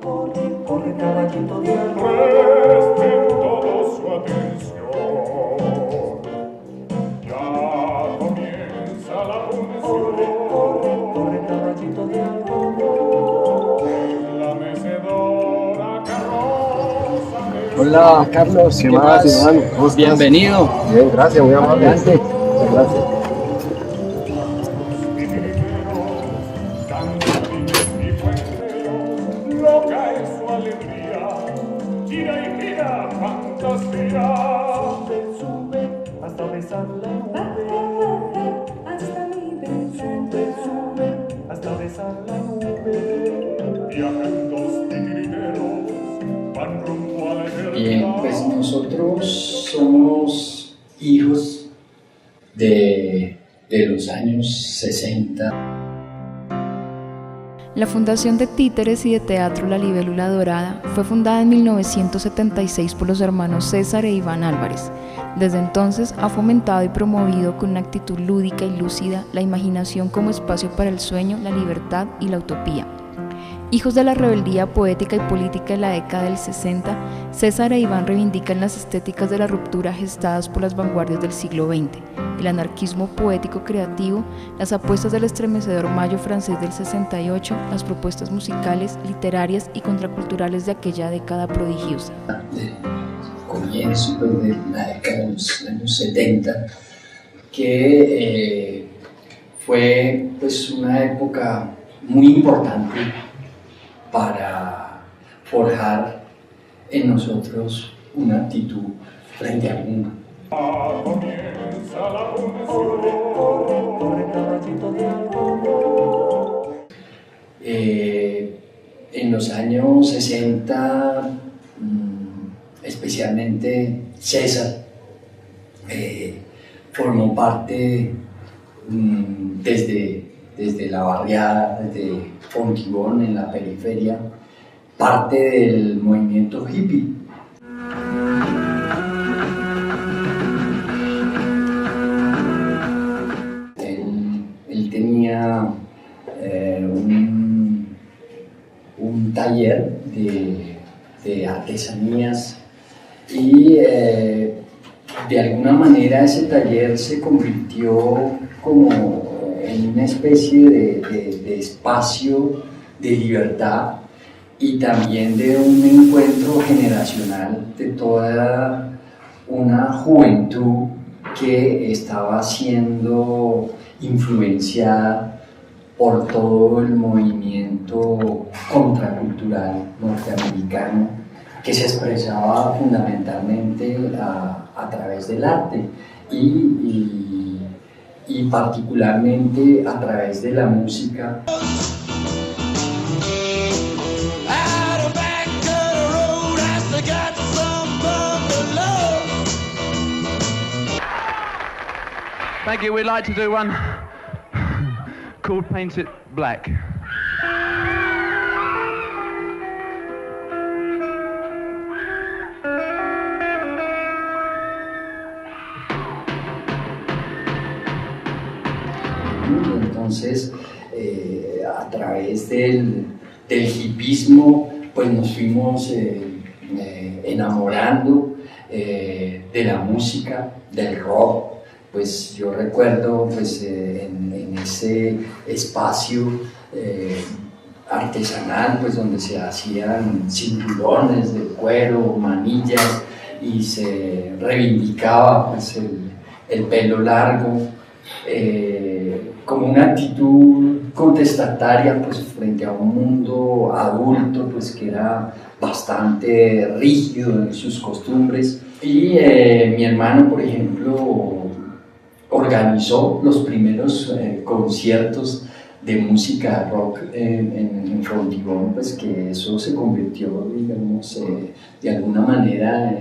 corre caballito de algodón. Presten todo su atención. Ya comienza la función. Corre caballito de algodón. En la mecedora carroza de Hola Carlos, ¿Qué más, Iván? ¿Cómo estás? bienvenido. Bien, gracias, muy amable. Adelante. Muchas gracias. cantarines y puenteros, loca es su alegría, gira y gira, fantasía. Sube hasta besar la nube. Hasta mi Sube hasta besar la nube. Viajan dos titiriteros, van rumbo a la Bien, eternidad. pues nosotros somos hijos de los años 60. La Fundación de Títeres y de Teatro La Libélula Dorada fue fundada en 1976 por los hermanos César e Iván Álvarez. Desde entonces ha fomentado y promovido con una actitud lúdica y lúcida la imaginación como espacio para el sueño, la libertad y la utopía. Hijos de la rebeldía poética y política de la década del 60, César e Iván reivindican las estéticas de la ruptura gestadas por las vanguardias del siglo XX, el anarquismo poético creativo, las apuestas del estremecedor mayo francés del 68, las propuestas musicales, literarias y contraculturales de aquella década prodigiosa. Del comienzo de la década de los años 70, que fue pues una época muy importante para forjar en nosotros una actitud frente al mundo. Comienza la función. Corre caballito de algodón. En los años 60, especialmente César, formó parte desde la barriada, desde Fontibón, en la periferia, parte del movimiento hippie. Él tenía un taller de artesanías y de alguna manera ese taller se convirtió como en una especie de espacio de libertad y también de un encuentro generacional de toda una juventud que estaba siendo influenciada por todo el movimiento contracultural norteamericano que se expresaba fundamentalmente a través del arte y particularmente a través de la música. Thank you. We'd like to do one called Paint It Black. Entonces, a través del hipismo, pues nos fuimos enamorando de la música, del rock. Pues yo recuerdo pues, en ese espacio artesanal, pues donde se hacían cinturones de cuero, manillas, y se reivindicaba pues, el pelo largo, como una actitud contestataria pues, frente a un mundo adulto pues, que era bastante rígido en sus costumbres. Y mi hermano, por ejemplo, organizó los primeros conciertos de música rock en Fontibón, pues que eso se convirtió, digamos, de alguna manera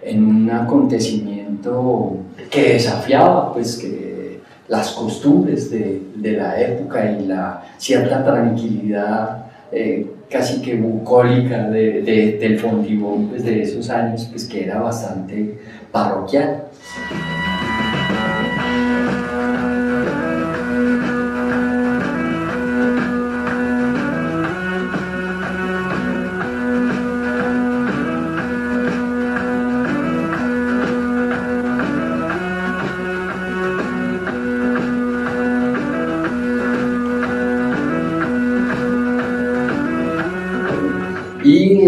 en un acontecimiento que desafiaba pues, que las costumbres de la época y la cierta tranquilidad casi que bucólica del Fontibón pues, de esos años, pues que era bastante parroquial. Y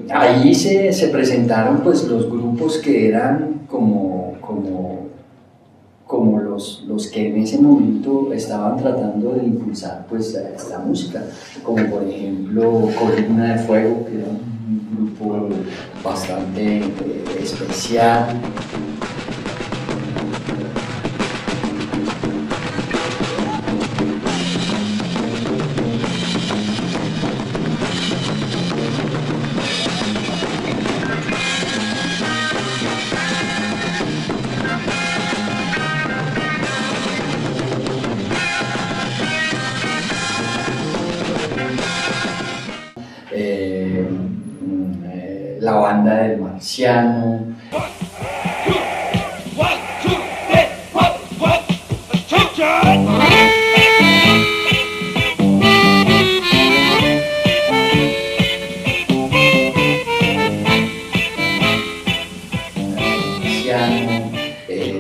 ahí se presentaron pues los grupos que eran como los que en ese momento estaban tratando de impulsar pues la música, como por ejemplo Columna de Fuego, que era un grupo bastante especial. La banda del Marciano.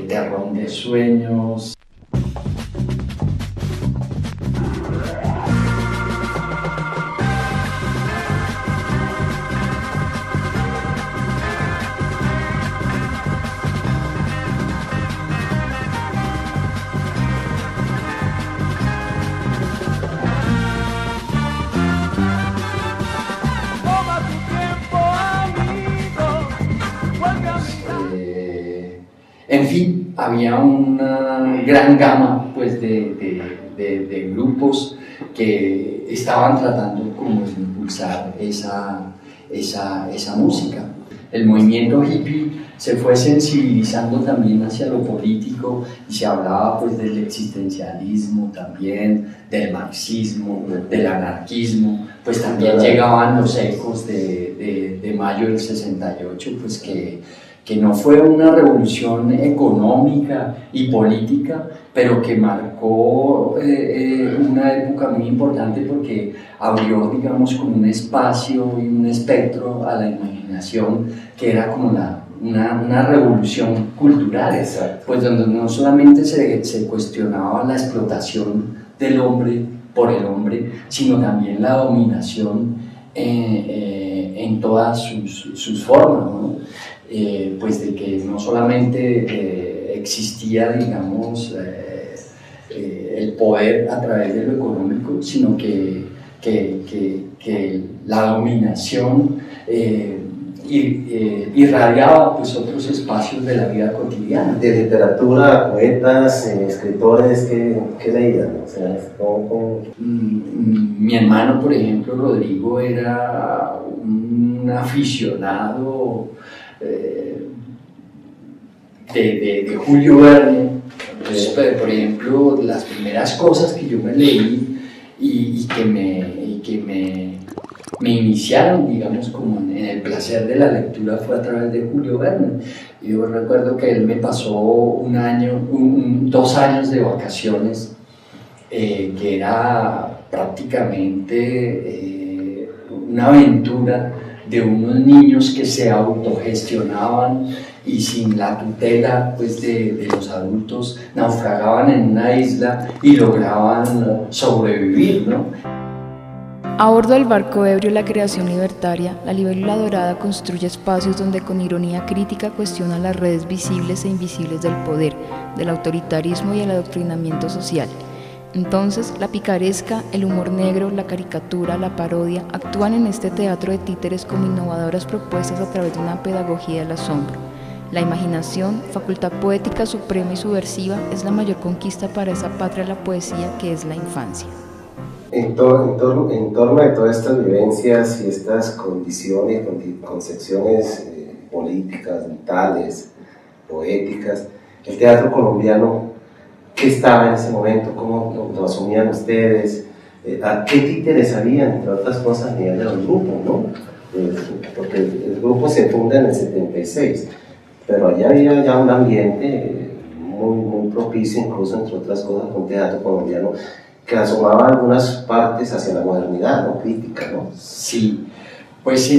Terrón de Sueños. En fin, había una gran gama pues, de grupos que estaban tratando como de impulsar esa música. El movimiento hippie se fue sensibilizando también hacia lo político y se hablaba pues, del existencialismo también, del marxismo, del anarquismo, pues también llegaban los ecos de mayo del 68, pues que no fue una revolución económica y política, pero que marcó una época muy importante porque abrió, digamos, como un espacio y un espectro a la imaginación que era como una revolución cultural. Exacto. Pues donde no solamente se cuestionaba la explotación del hombre por el hombre, sino también la dominación en todas sus formas, ¿no? Pues de que no solamente existía, digamos, el poder a través de lo económico, sino que la dominación irradiaba pues, otros espacios de la vida cotidiana. De literatura, poetas, escritores, ¿qué leían? O sea, Mi hermano, por ejemplo, Rodrigo, era un aficionado de Julio Verne. Entonces, por ejemplo, las primeras cosas que yo me leí y que me iniciaron, digamos, como en el placer de la lectura fue a través de Julio Verne. Yo recuerdo que él me pasó 2 años de vacaciones, que era prácticamente una aventura de unos niños que se autogestionaban y sin la tutela pues, de los adultos naufragaban en una isla y lograban sobrevivir, ¿no? A bordo del barco ebrio La Creación Libertaria, la Libélula Dorada construye espacios donde con ironía crítica cuestiona las redes visibles e invisibles del poder, del autoritarismo y el adoctrinamiento social. Entonces, la picaresca, el humor negro, la caricatura, la parodia actúan en este teatro de títeres como innovadoras propuestas a través de una pedagogía del asombro. La imaginación, facultad poética suprema y subversiva, es la mayor conquista para esa patria de la poesía que es la infancia. En torno a todas estas vivencias y estas condiciones, concepciones políticas, vitales, poéticas, el teatro colombiano, ¿qué estaba en ese momento? ¿Cómo lo asumían ustedes? ¿A qué títeres habían, entre otras cosas, a nivel de los grupos, ¿no? Porque el grupo se funda en el 76, pero allá había ya un ambiente muy propicio, incluso, entre otras cosas, con teatro colombiano, que asomaba algunas partes hacia la modernidad, ¿no? Crítica, ¿no? Sí, pues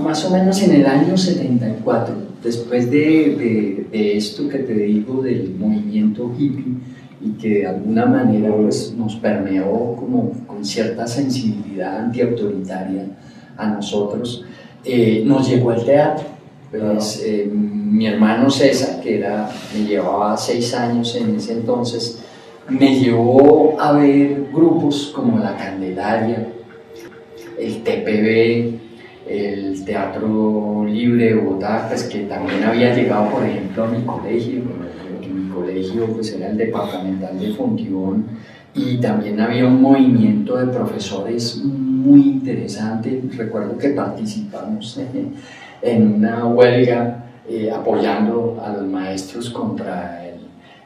más o menos en el año 74, después de esto que te digo del movimiento hippie y que de alguna manera pues, nos permeó como con cierta sensibilidad antiautoritaria a nosotros, nos llegó el teatro. Pues, mi hermano César, me llevaba 6 años en ese entonces, me llevó a ver grupos como La Candelaria, el TPB, el Teatro Libre de Bogotá, pues, que también había llegado, por ejemplo, a mi colegio, que mi colegio pues, era el departamental de Fontibón, y también había un movimiento de profesores muy interesante. Recuerdo que participamos en una huelga apoyando a los maestros contra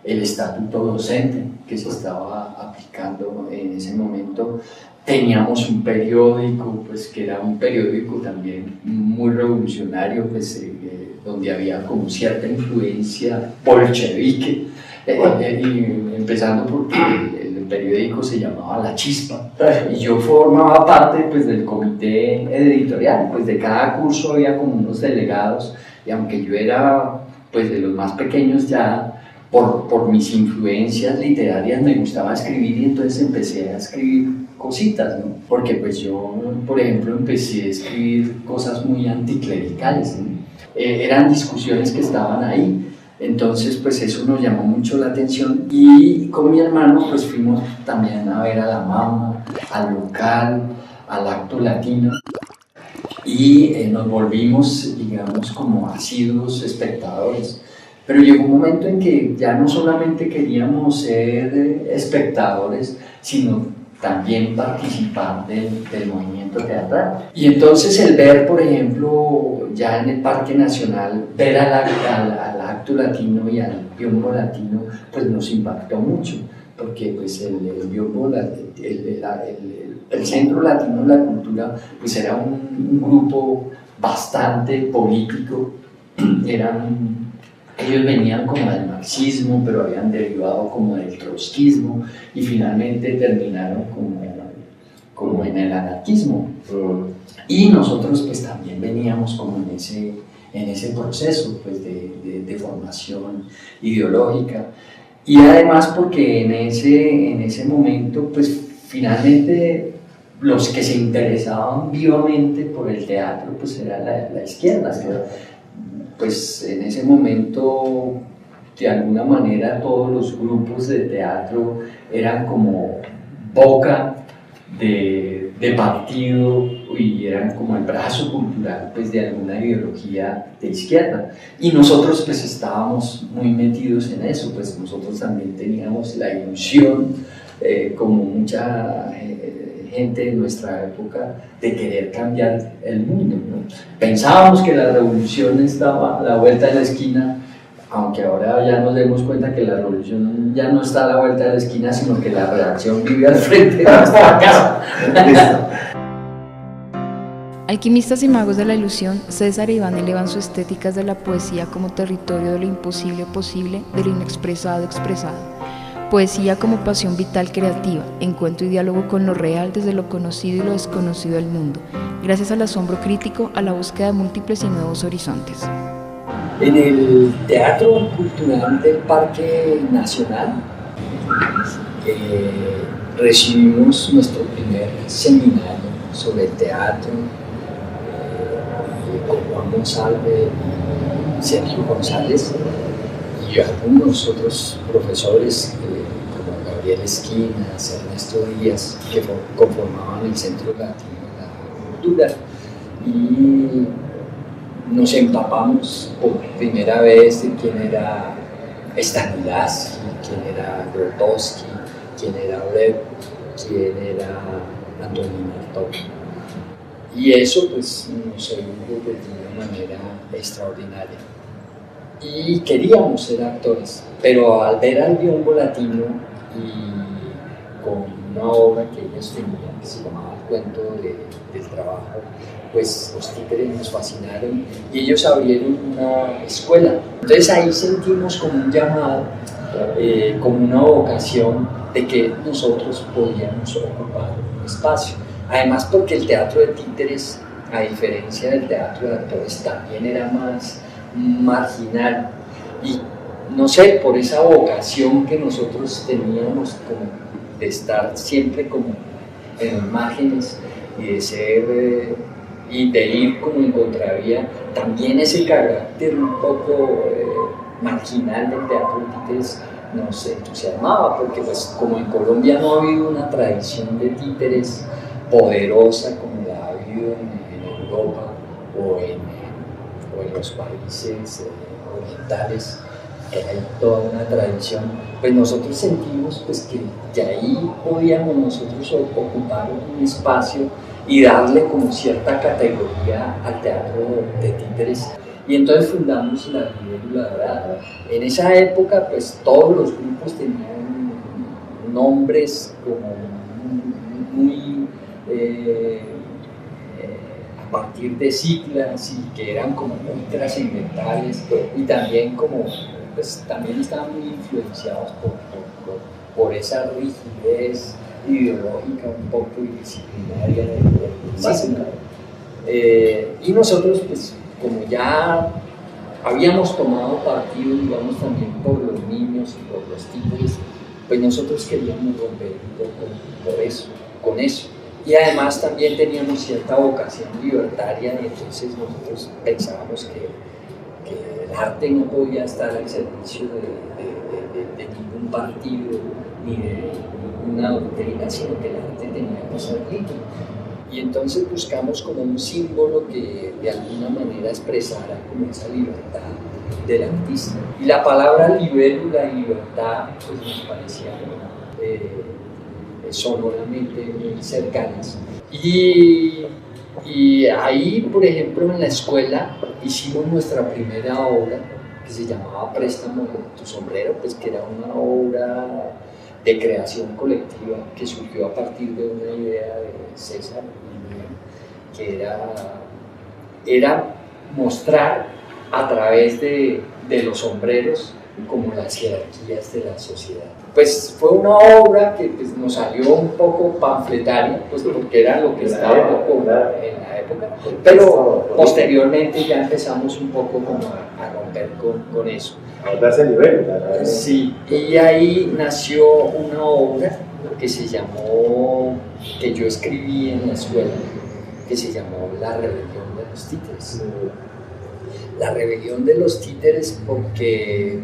el estatuto docente que se estaba aplicando en ese momento. Teníamos un periódico, pues, que era un periódico también muy revolucionario, pues, donde había como cierta influencia bolchevique, y empezando porque el periódico se llamaba La Chispa, y yo formaba parte, pues, del comité editorial. Pues de cada curso había como unos delegados, y aunque yo era, pues, de los más pequeños, ya por mis influencias literarias me gustaba escribir, y entonces empecé a escribir cositas, ¿no? Porque pues yo, por ejemplo, empecé a escribir cosas muy anticlericales, ¿no? Eran discusiones que estaban ahí, entonces pues eso nos llamó mucho la atención, y con mi hermano pues fuimos también a ver a la MAMA, al local, al Acto Latino, y nos volvimos, digamos, como asiduos espectadores. Pero llegó un momento en que ya no solamente queríamos ser espectadores, sino también participar del movimiento teatral. Y entonces el ver, por ejemplo, ya en el Parque Nacional, ver al Acto Latino y al Biombo Latino, pues nos impactó mucho, porque pues el Biombo, el Centro Latino de la Cultura, pues era un grupo bastante político. Ellos venían como del marxismo, pero habían derivado como del trotskismo, y finalmente terminaron como en el anarquismo. Y nosotros pues también veníamos como en ese proceso, pues, de formación ideológica, y además porque en ese momento pues finalmente los que se interesaban vivamente por el teatro pues era la izquierda. Pues en ese momento, de alguna manera, todos los grupos de teatro eran como boca de partido, y eran como el brazo cultural, pues, de alguna ideología de izquierda. Y nosotros pues estábamos muy metidos en eso, pues nosotros también teníamos la ilusión, como mucha gente de nuestra época, de querer cambiar el mundo, ¿no? Pensábamos que la revolución estaba a la vuelta de la esquina, aunque ahora ya nos demos cuenta que la revolución ya no está a la vuelta de la esquina, sino que la reacción vive al frente de nuestra casa. Alquimistas y magos de la ilusión, César e Iván elevan sus estéticas de la poesía como territorio de lo imposible posible, de lo inexpresado expresado. Poesía como pasión vital creativa, encuentro y diálogo con lo real desde lo conocido y lo desconocido del mundo, gracias al asombro crítico, a la búsqueda de múltiples y nuevos horizontes. En el Teatro Cultural del Parque Nacional recibimos nuestro primer seminario sobre el teatro, con Juan Monsalve y Sergio González, y algunos otros profesores como Gabriel Esquinas, Ernesto Díaz, que conformaban el Centro Latino de la Cultura. Y nos empapamos por primera vez de quién era Stanislavski, quién era Grotowski, quién era Lev, quién era Antonín Artaud. Y eso pues nos sedujo de una manera extraordinaria. Y queríamos ser actores, pero al ver al Biombo Latino y con una obra que ellos tenían que se llamaba El Cuento del Trabajo, pues los títeres nos fascinaron y ellos abrieron una escuela. Entonces ahí sentimos como un llamado, como una vocación de que nosotros podíamos ocupar un espacio. Además porque el teatro de títeres, a diferencia del teatro de actores, también era más marginal, y no sé, por esa vocación que nosotros teníamos como de estar siempre como en los márgenes y de ser y de ir como en contravía, también ese carácter un poco marginal del teatro de títeres nos entusiasmaba, porque pues como en Colombia no ha habido una tradición de títeres poderosa como la ha habido en Europa o en los países orientales, hay toda una tradición, pues nosotros sentimos pues que ahí podíamos nosotros ocupar un espacio y darle como cierta categoría al teatro de títeres. Y entonces fundamos la Libélula Dorada. En esa época, pues todos los grupos tenían nombres como muy a partir de siglas y que eran como muy trascendentales y también como, pues también estaban muy influenciados por esa rigidez ideológica un poco y disciplinaria y nosotros pues como ya habíamos tomado partido, digamos, también por los niños y por los títeres, pues nosotros queríamos romper un poco con eso. Y además también teníamos cierta vocación libertaria y entonces nosotros pensábamos que el arte no podía estar al servicio de ningún partido ni de ninguna doctrina, sino que el arte tenía que ser libre. Y entonces buscamos como un símbolo que de alguna manera expresara como esa libertad del artista. Y la palabra libélula y libertad pues nos parecían sonoramente muy cercanas. Y ahí, por ejemplo, en la escuela hicimos nuestra primera obra que se llamaba Préstamo tu sombrero, pues que era una obra de creación colectiva que surgió a partir de una idea de César y mía, que era mostrar a través de los sombreros como las jerarquías de la sociedad. Pues fue una obra que pues, nos salió un poco panfletaria, pues porque era lo que estaba en la época, pero posteriormente ya empezamos un poco como a romper con eso. A darse nivel, ¿verdad? Sí, y ahí nació una obra que se llamó, que yo escribí en la escuela, que se llamó La Rebelión de los Títeres. La Rebelión de los Títeres porque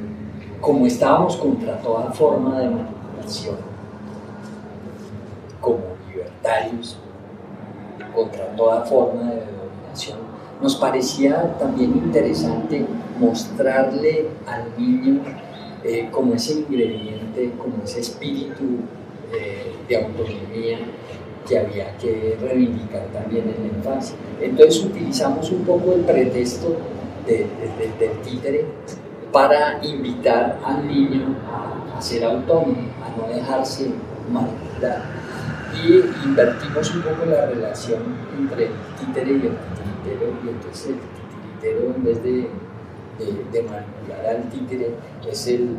como estábamos contra toda forma de manipulación, como libertarios, contra toda forma de dominación, nos parecía también interesante mostrarle al niño como ese ingrediente, como ese espíritu de autonomía que había que reivindicar también en la infancia. Entonces utilizamos un poco el pretexto del títere para invitar al niño a ser autónomo, a no dejarse manipular. Y invertimos un poco la relación entre el títere y el titiritero, y entonces el titiritero, en vez de manipular al títere, es el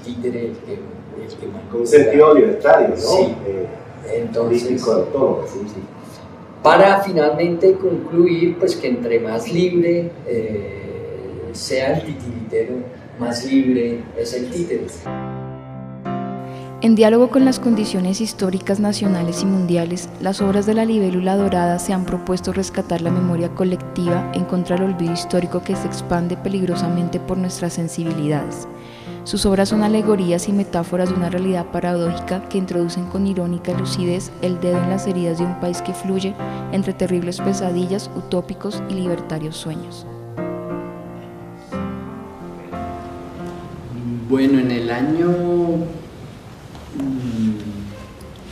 títere el que manipula. Con un sentido libertario, ¿no? Sí. Entonces, autónomo, sí. Para finalmente concluir, pues que entre más libre sea el titiritero, más libre es el títere. En diálogo con las condiciones históricas nacionales y mundiales, las obras de la Libélula Dorada se han propuesto rescatar la memoria colectiva en contra del olvido histórico que se expande peligrosamente por nuestras sensibilidades. Sus obras son alegorías y metáforas de una realidad paradójica que introducen con irónica lucidez el dedo en las heridas de un país que fluye entre terribles pesadillas, utópicos y libertarios sueños. Bueno, en el año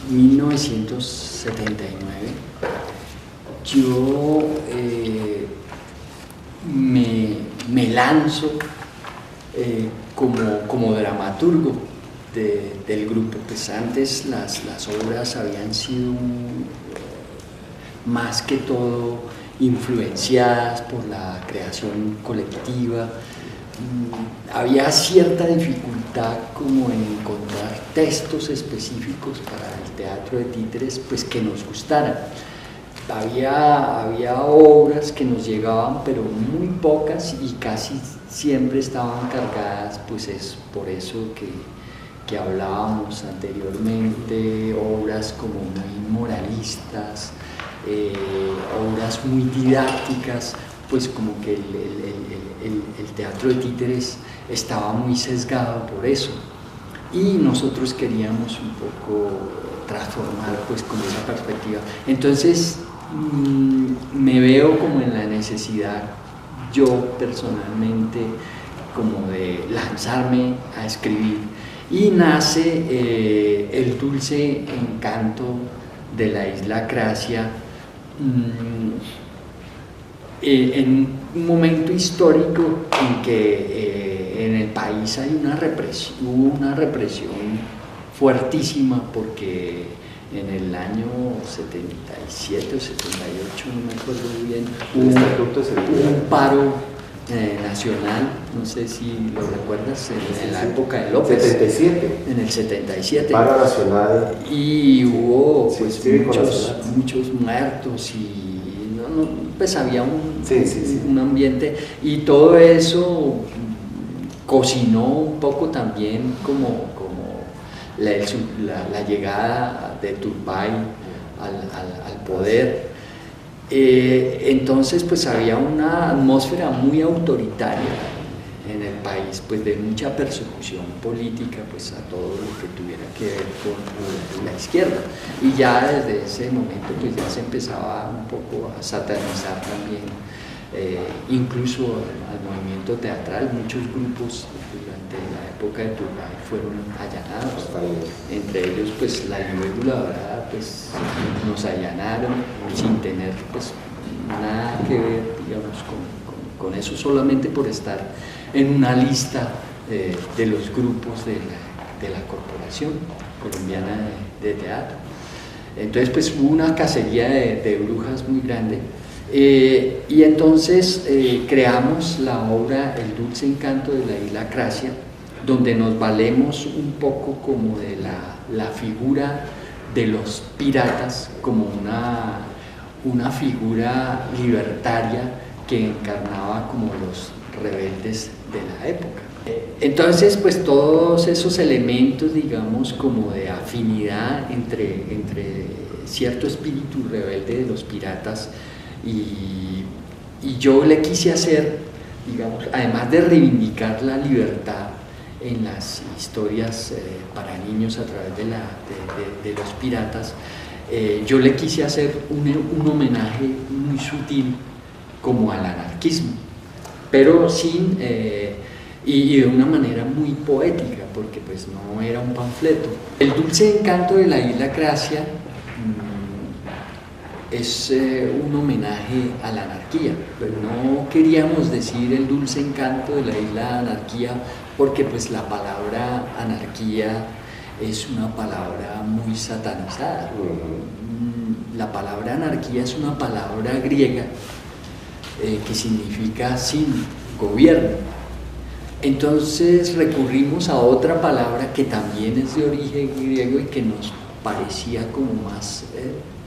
1979 yo me lanzo como dramaturgo del grupo. Pues antes las obras habían sido más que todo influenciadas por la creación colectiva. Había cierta dificultad como en encontrar textos específicos para el teatro de títeres pues que nos gustaran. Había obras que nos llegaban pero muy pocas y casi siempre estaban cargadas, pues es por eso que hablábamos anteriormente, obras como muy moralistas, obras muy didácticas, pues como que el teatro de títeres estaba muy sesgado por eso. Y nosotros queríamos un poco transformar pues como esa perspectiva. Entonces me veo como en la necesidad, yo personalmente, como de lanzarme a escribir. Y nace El dulce encanto de la isla Cracia, en un momento histórico en que en el país hay hubo una represión fuertísima, porque en el año 77 o 78, no me acuerdo muy bien, hubo un paro nacional, no sé si lo recuerdas, en la época de López. 77. En el 77. Paro nacional. Y hubo pues, sí, muchos muertos y pues había un ambiente, y todo eso cocinó un poco también como la llegada de Turbay al poder. Entonces pues había una atmósfera muy autoritaria en el país, pues de mucha persecución política pues a todo lo que tuviera que ver con la izquierda, y ya desde ese momento pues ya se empezaba un poco a satanizar también incluso al movimiento teatral. Muchos grupos durante la época de Turbay fueron allanados, entre ellos pues la Libélula Dorada, pues nos allanaron sin tener pues nada que ver, digamos, con eso, solamente por estar en una lista de los grupos de la Corporación Colombiana de Teatro. Entonces pues hubo una cacería de brujas muy grande, y entonces creamos la obra El dulce encanto de la isla Cracia, donde nos valemos un poco como de la figura de los piratas como una figura libertaria que encarnaba como los rebeldes de la época. Entonces pues todos esos elementos, digamos, como de afinidad entre cierto espíritu rebelde de los piratas y yo le quise hacer, digamos, además de reivindicar la libertad en las historias para niños a través de los piratas, yo le quise hacer un homenaje muy sutil como al anarquismo, pero sin y de una manera muy poética, porque pues no era un panfleto. El dulce encanto de la isla Cracia es un homenaje a la anarquía, pero no queríamos decir el dulce encanto de la isla anarquía, porque pues la palabra anarquía es una palabra muy satanizada. La palabra anarquía es una palabra griega que significa sin gobierno. Entonces recurrimos a otra palabra que también es de origen griego y que nos parecía como más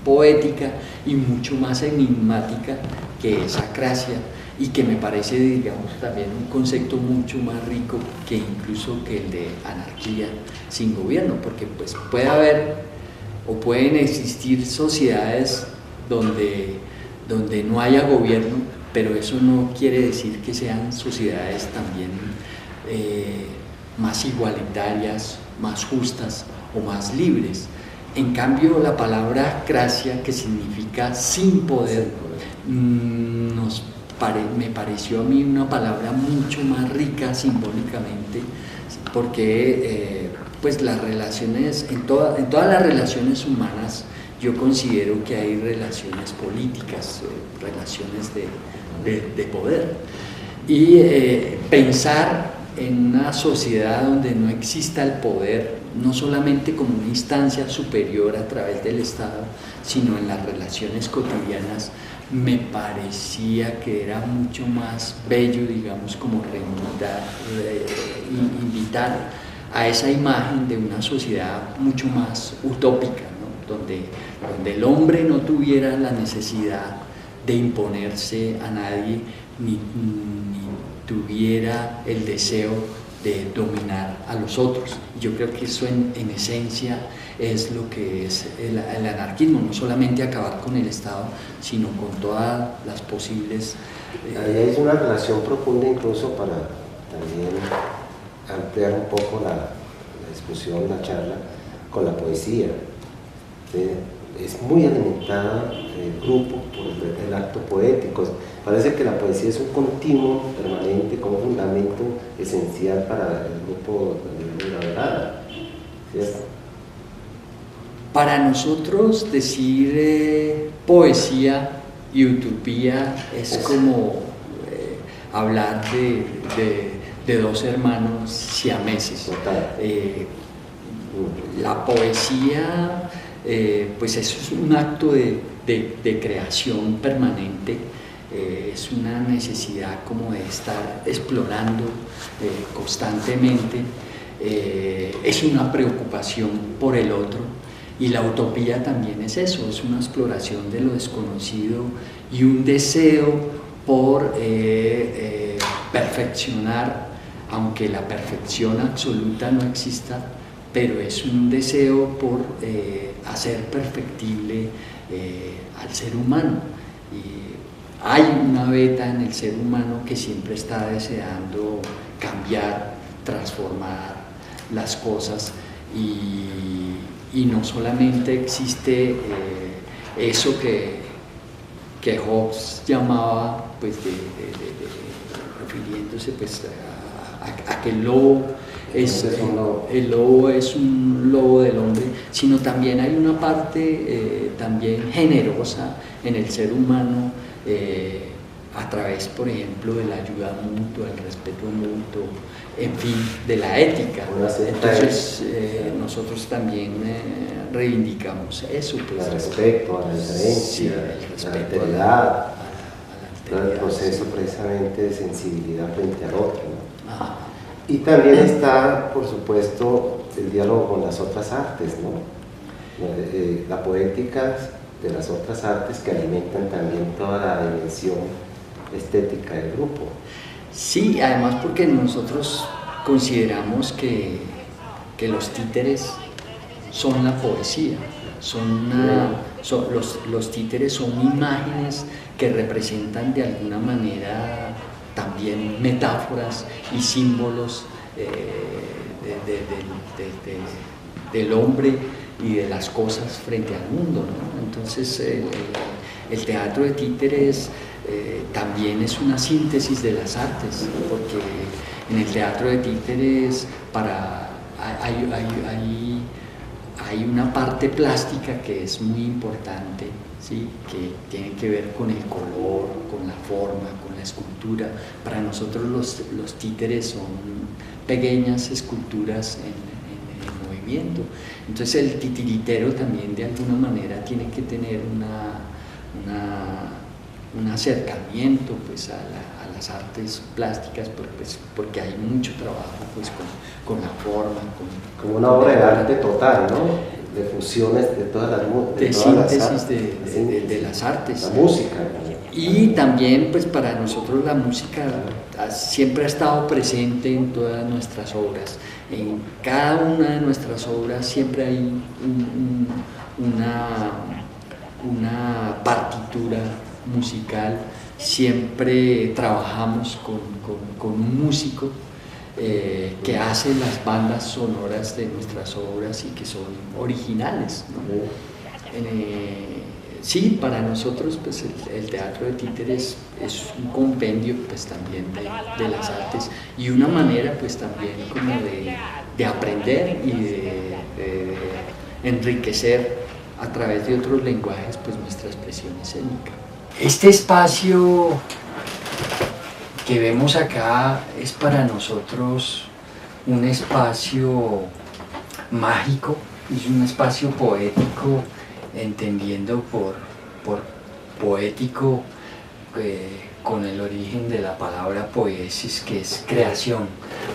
poética y mucho más enigmática que esa Cracia, y que me parece, digamos, también un concepto mucho más rico que incluso que el de anarquía sin gobierno, porque pues puede haber o pueden existir sociedades donde no haya gobierno, pero eso no quiere decir que sean sociedades también más igualitarias, más justas o más libres. En cambio, la palabra Cracia, que significa sin poder, me pareció a mí una palabra mucho más rica simbólicamente, porque pues las relaciones, en todas las relaciones humanas, yo considero que hay relaciones políticas, relaciones de poder, y pensar en una sociedad donde no exista el poder, no solamente como una instancia superior a través del Estado, sino en las relaciones cotidianas, me parecía que era mucho más bello, digamos, como invitar a esa imagen de una sociedad mucho más utópica, ¿no? donde el hombre no tuviera la necesidad de imponerse a nadie, ni tuviera el deseo de dominar a los otros. Yo creo que eso en esencia es lo que es el anarquismo, no solamente acabar con el Estado, sino con todas las posibles... Ahí hay una relación profunda incluso para también ampliar un poco la discusión, la charla, con la poesía. Es muy alimentada el grupo por el acto poético. Parece que la poesía es un continuo permanente como fundamento esencial para el grupo de la verdad, ¿cierto? Para nosotros decir poesía y utopía es como hablar de dos hermanos siameses. La poesía pues eso es un acto de creación permanente, es una necesidad como de estar explorando constantemente, es una preocupación por el otro, y la utopía también es eso, es una exploración de lo desconocido y un deseo por perfeccionar, aunque la perfección absoluta no exista, pero es un deseo por hacer perfectible al ser humano. Y hay una beta en el ser humano que siempre está deseando cambiar, transformar las cosas, y no solamente existe eso que Hobbes llamaba, pues refiriéndose pues a que el lobo es un lobo del hombre, sino también hay una parte también generosa en el ser humano a través, por ejemplo, de la ayuda mutua, el respeto mutuo, en fin, de la ética. Entonces nosotros también reivindicamos eso. Pues, el respeto a la diferencia, sí, a la alteridad, el proceso precisamente de sensibilidad frente al otro, ¿no? Ajá. Y también está, por supuesto, el diálogo con las otras artes, ¿no? La poética de las otras artes que alimentan también toda la dimensión estética del grupo. Sí, además porque nosotros consideramos que los títeres son la poesía, los títeres son imágenes que representan de alguna manera también metáforas y símbolos del hombre y de las cosas frente al mundo, ¿no? Entonces el teatro de títeres también es una síntesis de las artes, porque en el teatro de títeres hay una parte plástica que es muy importante, ¿sí? Que tiene que ver con el color, con la forma, con la escultura. Para nosotros los títeres son pequeñas esculturas en movimiento. Entonces el titiritero también de alguna manera tiene que tener un acercamiento pues, a las artes plásticas, porque hay mucho trabajo pues, con la forma. Como una obra de arte total, ¿no? De fusiones de todas las síntesis de las artes. La música. Y también pues para nosotros la música siempre ha estado presente en todas nuestras obras. En cada una de nuestras obras siempre hay una partitura musical, siempre trabajamos con un músico que hace las bandas sonoras de nuestras obras y que son originales, ¿no? Sí, para nosotros pues, el teatro de títeres es un compendio pues, también de las artes y una manera pues, también como de aprender y de enriquecer a través de otros lenguajes pues, nuestra expresión escénica. Este espacio que vemos acá es para nosotros un espacio mágico, es un espacio poético, entendiendo por poético con el origen de la palabra poiesis, que es creación,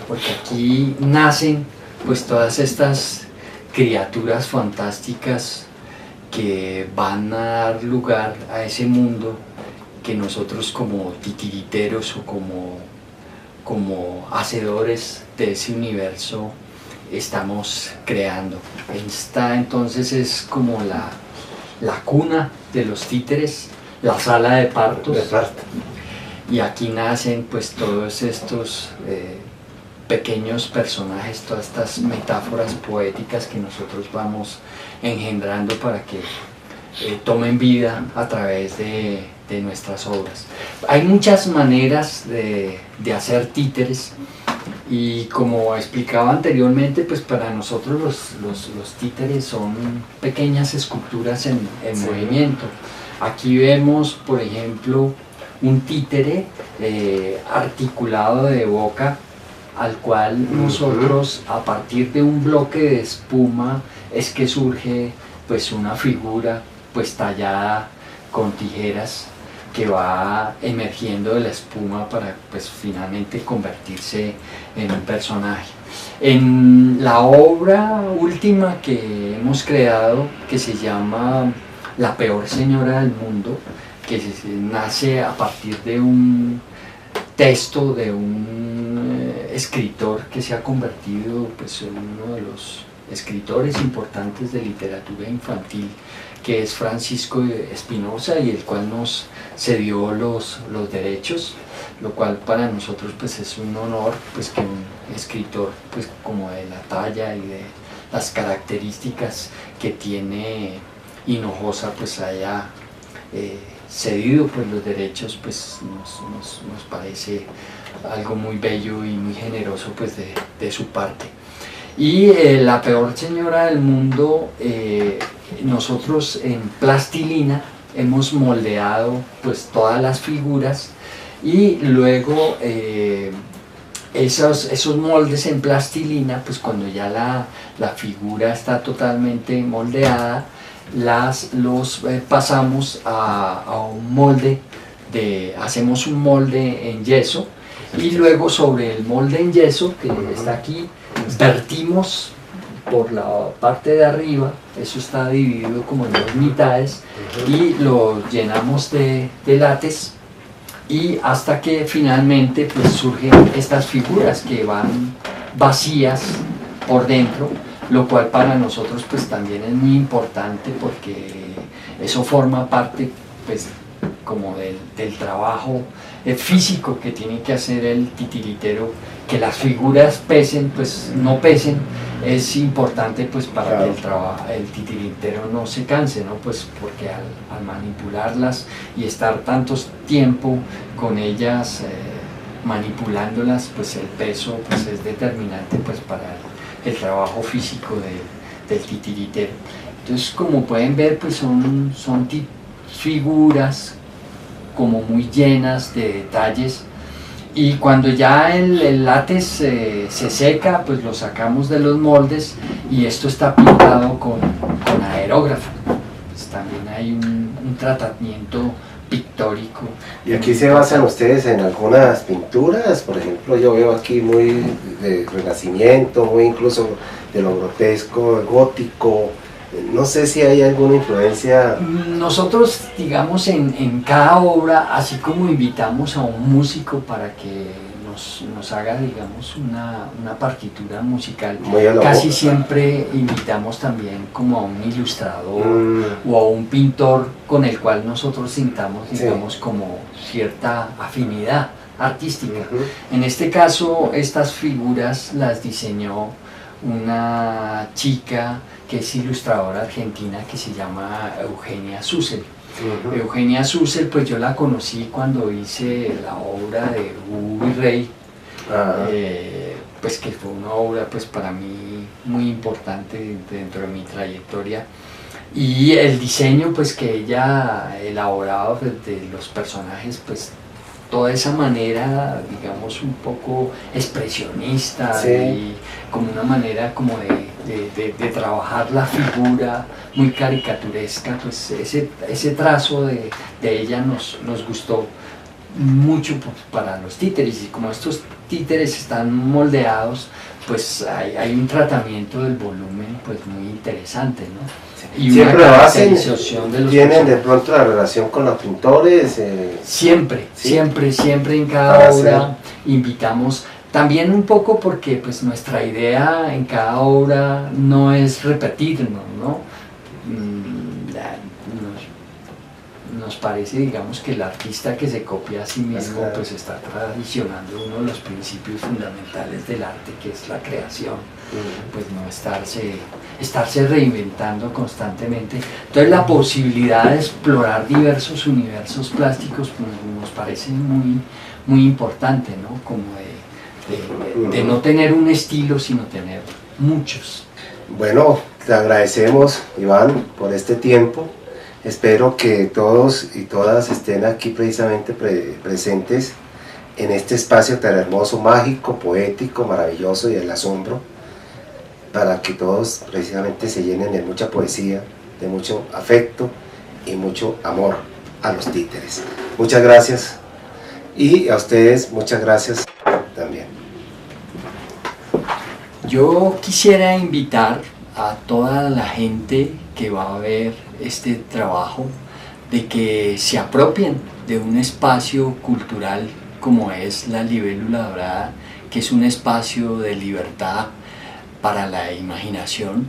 porque aquí nacen pues todas estas criaturas fantásticas que van a dar lugar a ese mundo que nosotros como titiriteros o como hacedores de ese universo estamos creando. Esta entonces es como la cuna de los títeres, la sala de partos, y aquí nacen pues todos estos pequeños personajes, todas estas metáforas poéticas que nosotros vamos engendrando para que tomen vida a través de nuestras obras. Hay muchas maneras de hacer títeres, y como explicaba anteriormente, pues para nosotros los títeres son pequeñas esculturas en movimiento. Aquí vemos, por ejemplo, un títere articulado de boca, al cual nosotros, a partir de un bloque de espuma, es que surge pues una figura pues tallada con tijeras, que va emergiendo de la espuma para pues finalmente convertirse en un personaje. En la obra última que hemos creado, que se llama La peor señora del mundo, que nace a partir de un texto de un escritor que se ha convertido pues, en uno de los escritores importantes de literatura infantil, que es Francisco Espinosa, y el cual nos cedió los derechos, lo cual para nosotros pues es un honor pues que un escritor pues como de la talla y de las características que tiene Hinojosa pues haya cedido pues los derechos, pues nos parece algo muy bello y muy generoso pues de su parte. Y La peor señora del mundo, nosotros en plastilina hemos moldeado pues todas las figuras, y luego esos moldes en plastilina, pues cuando ya la figura está totalmente moldeada, los pasamos a un molde, hacemos un molde en yeso, y luego sobre el molde en yeso que está aquí, vertimos por la parte de arriba, eso está dividido como en dos mitades, y lo llenamos de látex, y hasta que finalmente pues surgen estas figuras que van vacías por dentro, lo cual para nosotros pues también es muy importante, porque eso forma parte pues como del trabajo físico que tiene que hacer el titiritero, que las figuras pesen, pues no pesen, es importante pues para que el titiritero no se canse, ¿no? Pues porque al manipularlas y estar tanto tiempo con ellas manipulándolas, pues el peso pues es determinante pues para el trabajo físico del titiritero. Entonces, como pueden ver, pues son figuras como muy llenas de detalles, y cuando ya el látex se seca, pues lo sacamos de los moldes, y esto está pintado con aerógrafo. Pues también hay un tratamiento pictórico. ¿Y aquí se basan ustedes en algunas pinturas? Por ejemplo, yo veo aquí muy de Renacimiento, muy incluso de lo grotesco, gótico. No sé si hay alguna influencia. Nosotros, digamos, en cada obra, así como invitamos a un músico para que nos haga, digamos, una partitura musical, casi siempre invitamos también como a un ilustrador o a un pintor con el cual nosotros sintamos, digamos, como cierta afinidad artística. En este caso, estas figuras las diseñó una chica que es ilustradora argentina, que se llama Eugenia Susel. Eugenia Susel, pues yo la conocí cuando hice la obra de Hugo y Rey, pues que fue una obra pues para mí muy importante dentro de mi trayectoria, y el diseño pues que ella elaboraba de los personajes, pues toda esa manera, digamos, un poco expresionista, y como una manera como de trabajar la figura muy caricaturesca, pues ese trazo de ella nos gustó. mucho para los títeres, y como estos títeres están moldeados, pues hay un tratamiento del volumen pues muy interesante, ¿no? Y siempre una lo hacen, caracterización de los tienen de personajes. pronto la relación con los pintores. Siempre, ¿sí? siempre en cada Para obra hacer. invitamos, también un poco porque pues nuestra idea en cada obra no es repetirnos, ¿no? Nos parece, digamos, que el artista que se copia a sí mismo Claro. pues está traicionando uno de los principios fundamentales del arte, que es la creación, pues no estarse reinventando constantemente. Entonces la posibilidad de explorar diversos universos plásticos pues, nos parece muy importante, ¿no? Como de no tener un estilo, sino tener muchos. Bueno, te agradecemos, Iván, por este tiempo. Espero que todos y todas estén aquí precisamente presentes en este espacio tan hermoso, mágico, poético, maravilloso y del asombro, para que todos precisamente se llenen de mucha poesía, de mucho afecto y mucho amor a los títeres. Muchas gracias, y a ustedes muchas gracias también. Yo quisiera invitar a toda la gente que va a ver este trabajo de que se apropien de un espacio cultural como es la Libélula Dorada, que es un espacio de libertad para la imaginación,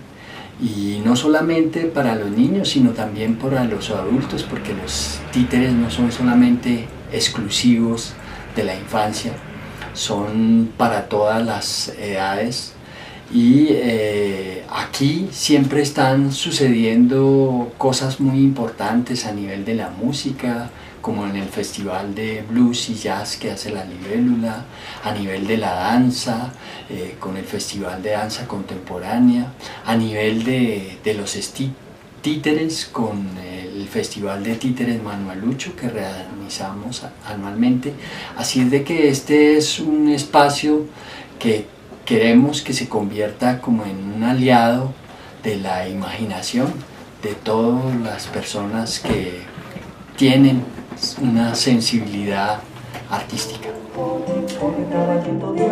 y no solamente para los niños sino también para los adultos, porque los títeres no son solamente exclusivos de la infancia, son para todas las edades. Y aquí siempre están sucediendo cosas muy importantes a nivel de la música, como en el Festival de Blues y Jazz que hace la Libélula, a nivel de la danza, con el Festival de Danza Contemporánea, a nivel de los títeres, con el Festival de Títeres Manuelucho que realizamos anualmente. Así es de que este es un espacio que queremos que se convierta como en un aliado de la imaginación de todas las personas que tienen una sensibilidad artística. Con el caballito de